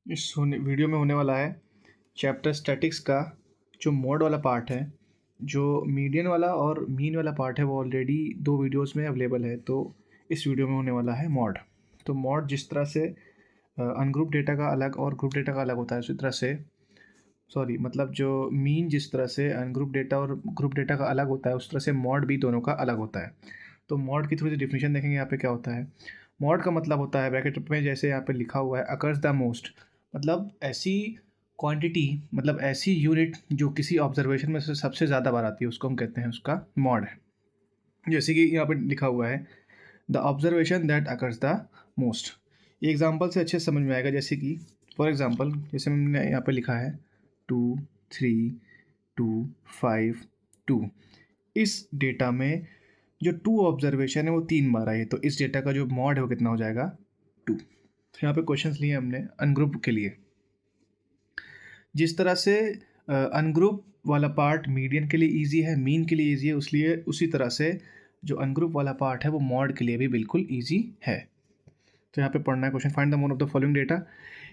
Video में होने वाला है चैप्टर स्टैटिक्स का जो मॉड वाला पार्ट है। जो मीडियन वाला और मीन वाला पार्ट है वो ऑलरेडी 2 वीडियोस में अवेलेबल है, तो इस वीडियो में होने वाला है मॉड। तो मॉड जिस तरह से अनग्रुप डेटा का अलग और ग्रुप डेटा का अलग होता है, उसी तरह से मतलब जो मीन जिस तरह से अनग्रुप डेटा और ग्रुप डेटा का अलग होता है, उस तरह से मॉड भी दोनों का अलग होता है। तो मॉड की थोड़ी सी डिफिनेशन देखेंगे यहाँ पे क्या होता है। मॉड का मतलब होता है, ब्रैकेट में जैसे यहाँ पे लिखा हुआ है, अकर्स द मोस्ट, मतलब ऐसी क्वांटिटी, मतलब ऐसी यूनिट जो किसी ऑब्जर्वेशन में से सबसे ज़्यादा बार आती है, उसको हम कहते हैं, उसका मॉड है। जैसे कि यहाँ पे लिखा हुआ है the observation that occurs the most. ये एग्जाम्पल से अच्छे समझ में आएगा। जैसे कि फॉर एग्जाम्पल, जैसे हमने यहाँ पे लिखा है 2 3 2 5 2। इस डेटा में जो 2 ऑब्जर्वेशन है वो 3 बार आई है, तो इस डेटा का जो मॉड है वो कितना हो जाएगा 2। तो यहाँ पे क्वेश्चंस लिए हमने अनग्रुप के लिए। जिस तरह से अनग्रुप वाला पार्ट मीडियन के लिए इजी है, मीन के लिए इजी है, इसलिए उसी तरह से जो अनग्रुप वाला पार्ट है वो मॉड के लिए भी बिल्कुल इजी है। तो यहाँ पे पढ़ना है question, find the mode of the following data.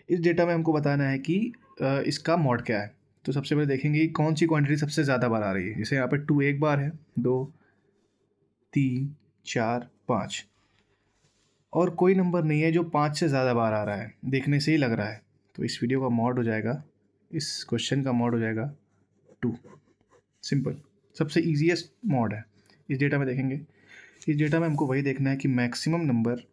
इस डेटा में हमको बताना है कि इसका मॉड क्या है। तो सबसे पहले देखेंगे कि कौन सी क्वांटिटी सबसे ज़्यादा बार आ रही है। जैसे यहाँ पे 2 एक बार है, 2 3 4 5, और कोई नंबर नहीं है जो 5 से ज़्यादा बार आ रहा है, देखने से ही लग रहा है। तो इस वीडियो का मॉड हो जाएगा, इस क्वेश्चन का मॉड हो जाएगा 2। सिंपल, सबसे ईजीएस्ट मॉड है। इस डेटा में देखेंगे, इस डेटा में हमको वही देखना है कि मैक्सिमम नंबर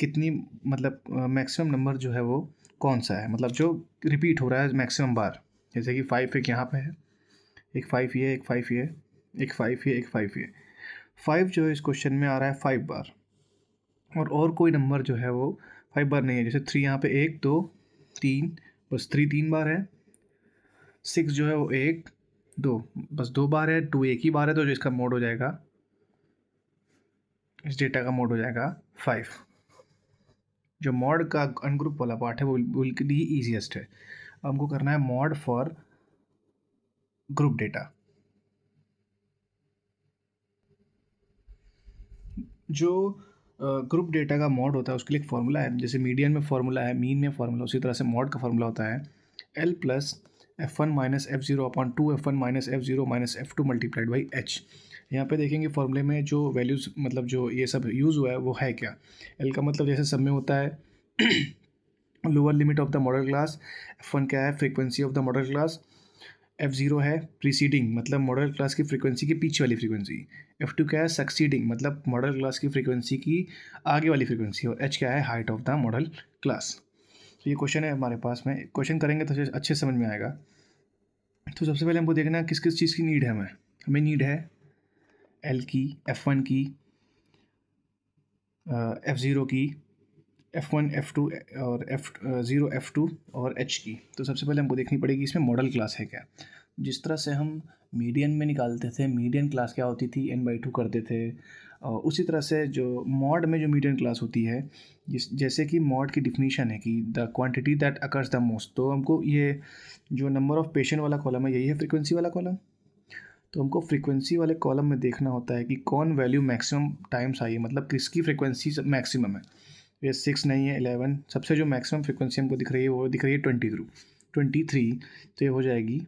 कितनी, मतलब मैक्सिमम नंबर जो है वो कौन सा है, मतलब जो रिपीट हो रहा है मैक्सिमम बार। जैसे कि 5 एक यहाँ पे है, एक 5 ये, एक 5 ये, एक 5 ये, एक 5 ये। 5 जो है इस क्वेश्चन में आ रहा है 5 बार, और कोई नंबर जो है वो 5 बार नहीं है। जैसे 3 यहाँ पे 1 2 3, बस 3 3 बार है। 6 जो है वो 1 2, बस 2 बार है। 2 एक ही बार है, तो जो इसका मोड हो जाएगा, इस डेटा का मोड हो जाएगा 5। जो मॉड का अनग्रुप वाला पार्ट है वो बिल्कुल ही ईजीएस्ट है। अब हमको करना है मॉड फॉर ग्रुप डेटा। जो ग्रुप डेटा का मॉड होता है उसके लिए एक फार्मूला है। जैसे मीडियन में फार्मूला है, मीन में फार्मूला, उसी तरह से मॉड का फार्मूला होता है L plus F1 minus F0 upon 2 F1 minus F0 minus F2 multiplied by H। यहाँ पे देखेंगे फॉर्मूले में जो वैल्यूज़, मतलब जो ये सब यूज़ हुआ है वो है क्या। L का मतलब जैसे सब में होता है lower limit of the model class. F1 क्या है, frequency of the model class. F0 है प्रीसीडिंग, मतलब मॉडल क्लास की फ्रीक्वेंसी के पीछे वाली फ्रीक्वेंसी। F2 क्या है, सक्सीडिंग, मतलब मॉडल क्लास की फ्रीक्वेंसी की आगे वाली फ्रीक्वेंसी। और H क्या है, height of the model class. तो ये क्वेश्चन है हमारे पास में, क्वेश्चन करेंगे तो अच्छे समझ में आएगा। तो सबसे पहले हमको देखना है किस किस चीज़ की नीड है। हमें नीड है L की, F1 की, F0 की, F1 F2 और F0 F2 और H की। तो सबसे पहले हमको देखनी पड़ेगी इसमें मॉडल क्लास है क्या। जिस तरह से हम मीडियन में निकालते थे, मीडियन क्लास क्या होती थी, n/2 करते थे, और उसी तरह से जो मॉड में जो मीडियन क्लास होती है, जैसे कि मॉड की डिफिनीशन है कि the quantity that occurs the most. तो हमको ये जो नंबर ऑफ़ पेशेंट वाला कॉलम है, यही है फ्रीक्वेंसी वाला कॉलम। तो हमको फ्रीक्वेंसी वाले कॉलम में देखना होता है कि कौन वैल्यू मैक्सिमम टाइम्स आई है, मतलब किसकी फ्रीक्वेंसी मैक्सिमम है। ये 6 नहीं है, 11। सबसे जो मैक्सिमम फ्रीक्वेंसी हमको दिख रही है वो दिख रही है 23। तो ये हो जाएगी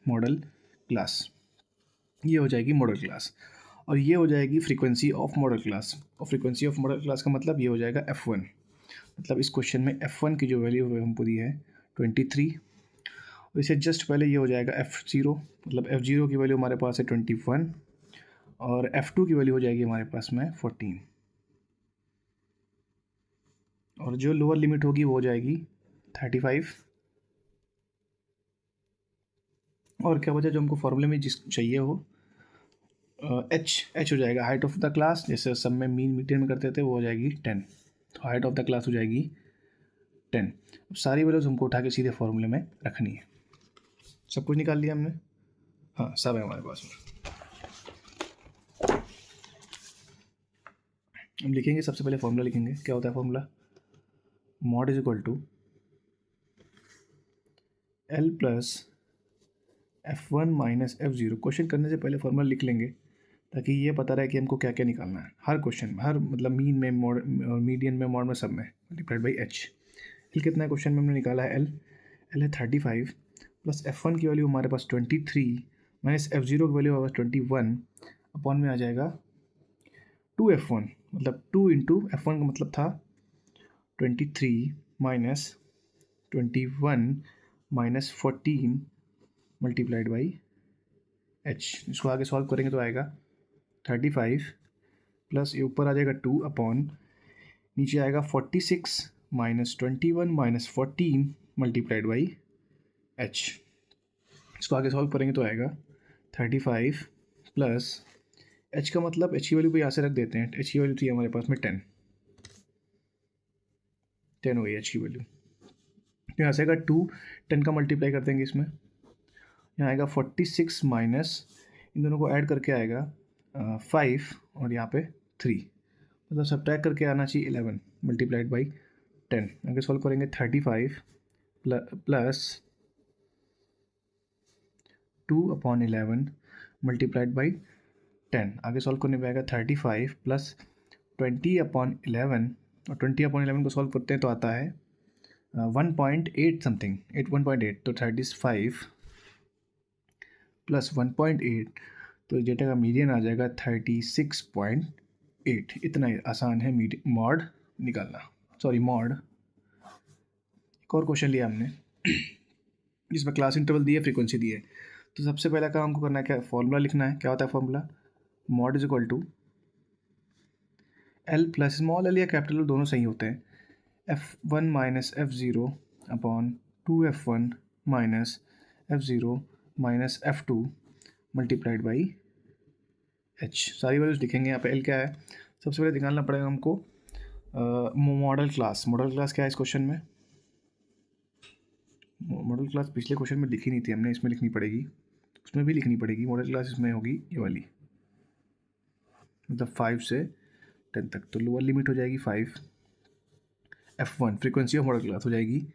मॉडल क्लास, ये हो जाएगी मॉडल क्लास, और ये हो जाएगी फ्रीक्वेंसी ऑफ मॉडल क्लास। और फ्रीक्वेंसी ऑफ मॉडल क्लास का मतलब ये हो जाएगा F1। मतलब इस क्वेश्चन में F1 की जो वैल्यू हमको दी है 23, और इससे जस्ट पहले ये हो जाएगा F0, मतलब F0 की वैल्यू हमारे पास है 21, और F2 की वैल्यू हो जाएगी हमारे पास में 14, और जो लोअर लिमिट होगी वो हो जाएगी 35। और क्या वजह जो हमको फॉर्मूले में जिस चाहिए हो, एच हो जाएगा हाइट ऑफ द क्लास। जैसे सब में मीन मीडियन में करते थे, वो हो जाएगी 10। तो हाइट ऑफ द क्लास हो जाएगी 10। अब सारी वैल्यूज हमको उठा के सीधे फॉर्मूले में रखनी है। सब कुछ निकाल लिया हमने, हाँ सब है हमारे पास में। हम लिखेंगे, सबसे पहले फॉर्मूला लिखेंगे। क्या होता है formula, mode is equal to L plus F1 minus F0। Question करने से पहले फॉर्मूला लिख लेंगे ताकि ये पता रहे कि हमको क्या क्या निकालना है हर क्वेश्चन में, हर मतलब मीन में, मॉड, मीडियन में, मॉड में, सब में, मल्टीप्लाइड बाई H। एल कितना है क्वेश्चन में हमने निकाला है, एल है 35 प्लस F1 की वैल्यू हमारे पास 23 माइनस F0 की वैल्यू हमारे पास 21 अपॉन में आ जाएगा 2F1, मतलब 2 इंटू F1 का मतलब था 23 minus 21 minus 14 multiplied by H। इसको आगे सॉल्व करेंगे तो आएगा 35 प्लस ये ऊपर आ जाएगा 2 अपॉन नीचे आएगा 46 minus 21 minus 14 multiplied by H। इसको आगे सॉल्व करेंगे तो आएगा 35 प्लस H का मतलब H की वैल्यू को यहाँ से रख देते हैं। H की वैल्यू थी हमारे पास में 10 हो गई H की वैल्यू। तो यहाँ से आएगा 2, 10 का मल्टीप्लाई कर देंगे इसमें, यहाँ आएगा 46 माइनस इन दोनों को ऐड करके आएगा 5 और यहाँ पे 3, मतलब सब्ट्रैक्ट करके आना चाहिए 11 मल्टीप्लाइड बाई 10। आगे सॉल्व करेंगे 35 प्लस 2 अपॉन 11 मल्टीप्लाइड बाई 10। आगे सॉल्व करने पे आएगा 35 प्लस 20 अपॉन 11 और 20 अपॉन 11 को सॉल्व करते हैं तो आता है 1.8 समथिंग, 1.8, तो 35 प्लस 1.8, तो डेटा का मीडियन आ जाएगा 36.8। इतना आसान है मॉड निकालना, सॉरी मॉड। एक और क्वेश्चन लिया हमने जिसमें क्लास इंटरवल दी है, फ्रीक्वेंसी दी है। तो सबसे पहला काम हमको करना है, क्या फॉर्मूला लिखना है। क्या होता है formula, mode is equal to L plus small L या कैपिटल एल दोनों सही होते हैं, F1 minus F0 upon 2F1 minus F0 minus F2 multiplied by H। सारी वैल्यूज लिखेंगे। यहाँ पे L क्या है, सबसे पहले निकालना पड़ेगा हमको मॉडल क्लास। मॉडल क्लास क्या है इस क्वेश्चन में, मॉडल क्लास पिछले क्वेश्चन में लिखी नहीं थी हमने, इसमें लिखनी पड़ेगी, उसमें भी लिखनी पड़ेगी। मॉडल क्लास इसमें होगी ये वाली, मतलब 5 से 10 तक, तो लोअर लिमिट हो जाएगी 5। F1 frequency of model class हो जाएगी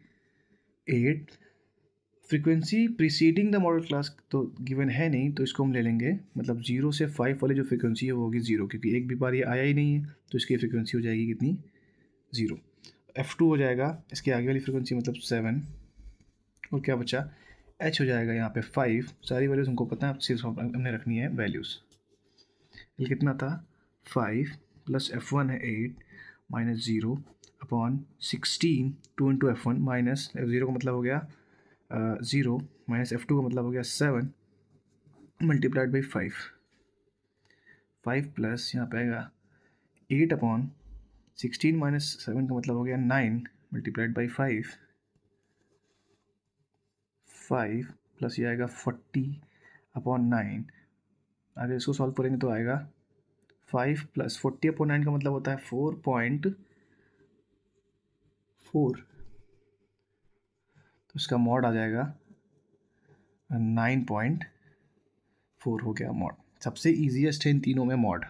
8। Frequency preceding the model class तो गिवन है नहीं, तो इसको हम ले लेंगे, मतलब 0 से 5 वाली जो फ्रीक्वेंसी है वो होगी 0, क्योंकि एक भी बार ये आया ही नहीं है, तो इसकी फ्रीक्वेंसी हो जाएगी कितनी, 0। F2 हो जाएगा इसके आगे वाली फ्रीक्वेंसी, मतलब 7, और क्या बचा, H हो जाएगा यहाँ पे 5। सारी वैल्यूज़ हमको पता है, सिर्फ हमने रखनी है वैल्यूज़। ये कितना था 5 प्लस F1 है 8 minus 0 upon 16, 2 into F1 minus F0 का मतलब हो गया 0 माइनस F2 का मतलब हो गया 7 मल्टीप्लाइड बाई 5 प्लस यहाँ पे आएगा 8 अपॉन 16 माइनस 7 का मतलब हो गया 9 मल्टीप्लाइड बाई 5 प्लस ये आएगा 40 अपॉन 9। आगे इसको सॉल्व करेंगे तो आएगा 5 प्लस 40 अपॉन 9 का मतलब होता है 4.4, तो इसका मॉड आ जाएगा 9.4 हो गया मॉड। सबसे ईजीएस्ट है इन तीनों में मॉड।